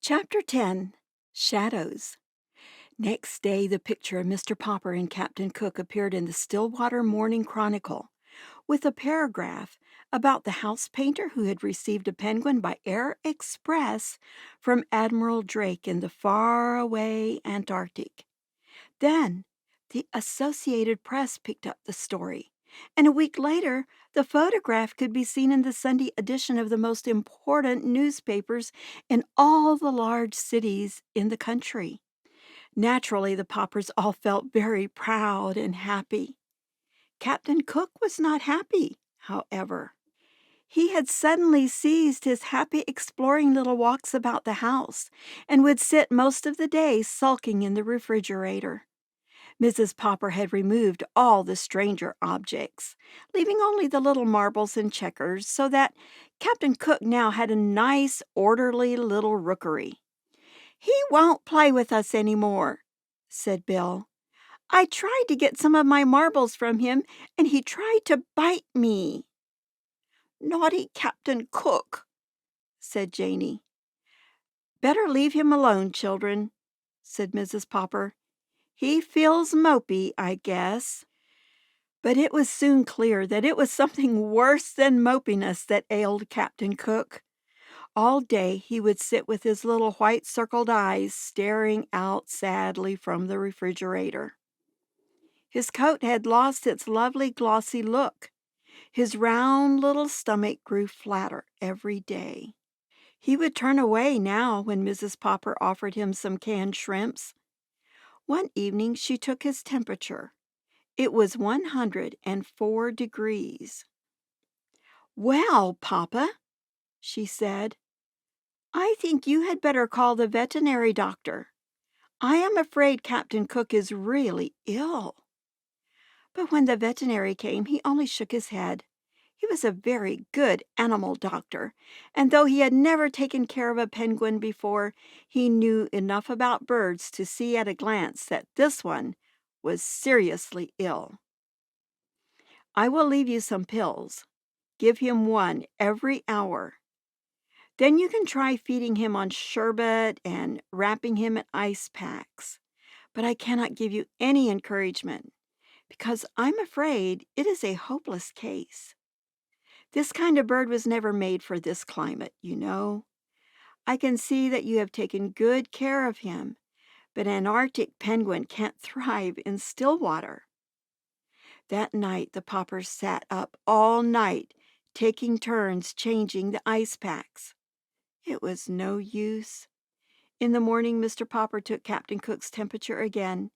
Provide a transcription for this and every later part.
Chapter 10 Shadows. Next day, the picture of Mr. Popper and Captain Cook appeared in the Stillwater Morning Chronicle with a paragraph about the house painter who had received a penguin by air express from Admiral Drake in the faraway Antarctic. Then, the Associated Press picked up the story, and a week later, the photograph could be seen in the Sunday edition of the most important newspapers in all the large cities in the country. Naturally, the Poppers all felt very proud and happy. Captain Cook was not happy, however. He had suddenly ceased his happy exploring little walks about the house and would sit most of the day sulking in the refrigerator. Mrs. Popper had removed all the stranger objects, leaving only the little marbles and checkers, so that Captain Cook now had a nice, orderly little rookery. "He won't play with us any more," said Bill. "I tried to get some of my marbles from him, and he tried to bite me." "Naughty Captain Cook," said Janey. "Better leave him alone, children," said Mrs. Popper. "He feels mopey, I guess." But it was soon clear that it was something worse than mopiness that ailed Captain Cook. All day he would sit with his little white circled eyes staring out sadly from the refrigerator. His coat had lost its lovely glossy look. His round little stomach grew flatter every day. He would turn away now when Mrs. Popper offered him some canned shrimps. One evening she took his temperature. It was 104 degrees. "Well, Papa," she said, "I think you had better call the veterinary doctor. I am afraid Captain Cook is really ill." But when the veterinary came, he only shook his head. He was a very good animal doctor, and though he had never taken care of a penguin before, he knew enough about birds to see at a glance that this one was seriously ill. "I will leave you some pills. Give him one every hour. Then you can try feeding him on sherbet and wrapping him in ice packs. But I cannot give you any encouragement, because I'm afraid it is a hopeless case. This kind of bird was never made for this climate, you know. I can see that you have taken good care of him, but an Arctic penguin can't thrive in still water." That night the Poppers sat up all night, taking turns changing the ice packs. It was no use. In the morning Mr. Popper took Captain Cook's temperature again.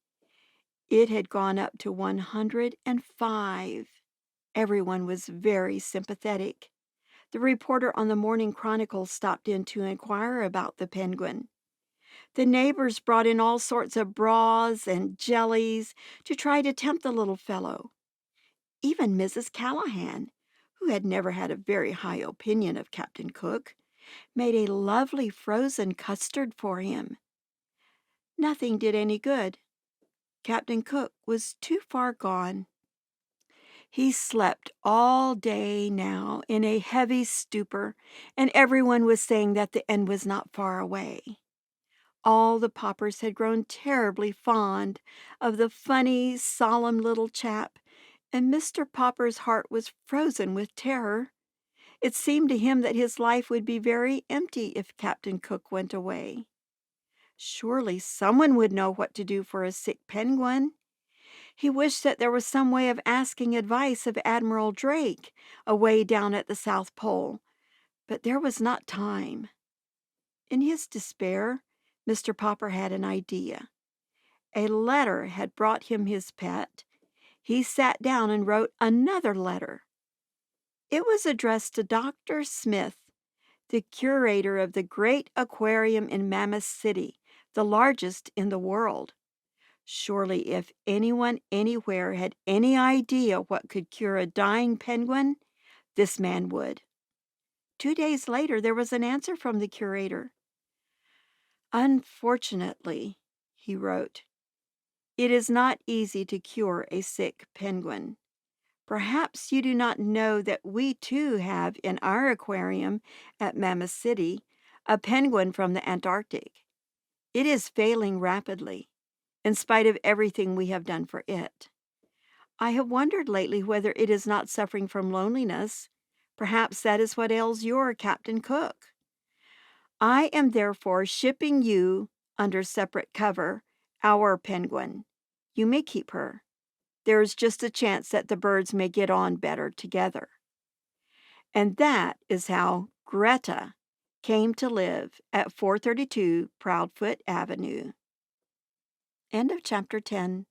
It had gone up to 105. Everyone was very sympathetic. The reporter on the Morning Chronicle stopped in to inquire about the penguin. The neighbors brought in all sorts of broths and jellies to try to tempt the little fellow. Even Mrs. Callahan, who had never had a very high opinion of Captain Cook, made a lovely frozen custard for him. Nothing did any good. Captain Cook was too far gone. He slept all day now in a heavy stupor, and everyone was saying that the end was not far away. All the Poppers had grown terribly fond of the funny, solemn little chap, and Mr. Popper's heart was frozen with terror. It seemed to him that his life would be very empty if Captain Cook went away. Surely someone would know what to do for a sick penguin. He wished that there was some way of asking advice of Admiral Drake, away down at the South Pole, but there was not time. In his despair, Mr. Popper had an idea. A letter had brought him his pet. He sat down and wrote another letter. It was addressed to Dr. Smith, the curator of the great aquarium in Mammoth City, the largest in the world. Surely if anyone anywhere had any idea what could cure a dying penguin, this man would. 2 days later there was an answer from the curator. "Unfortunately," he wrote, "it is not easy to cure a sick penguin. Perhaps you do not know that we too have in our aquarium at Mammoth City a penguin from the Antarctic. It is failing rapidly, in spite of everything we have done for it. I have wondered lately whether it is not suffering from loneliness. Perhaps that is what ails your Captain Cook. I am therefore shipping you under separate cover, our penguin. You may keep her. There is just a chance that the birds may get on better together. And that is how Greta came to live at 432 Proudfoot Avenue. End of chapter 10.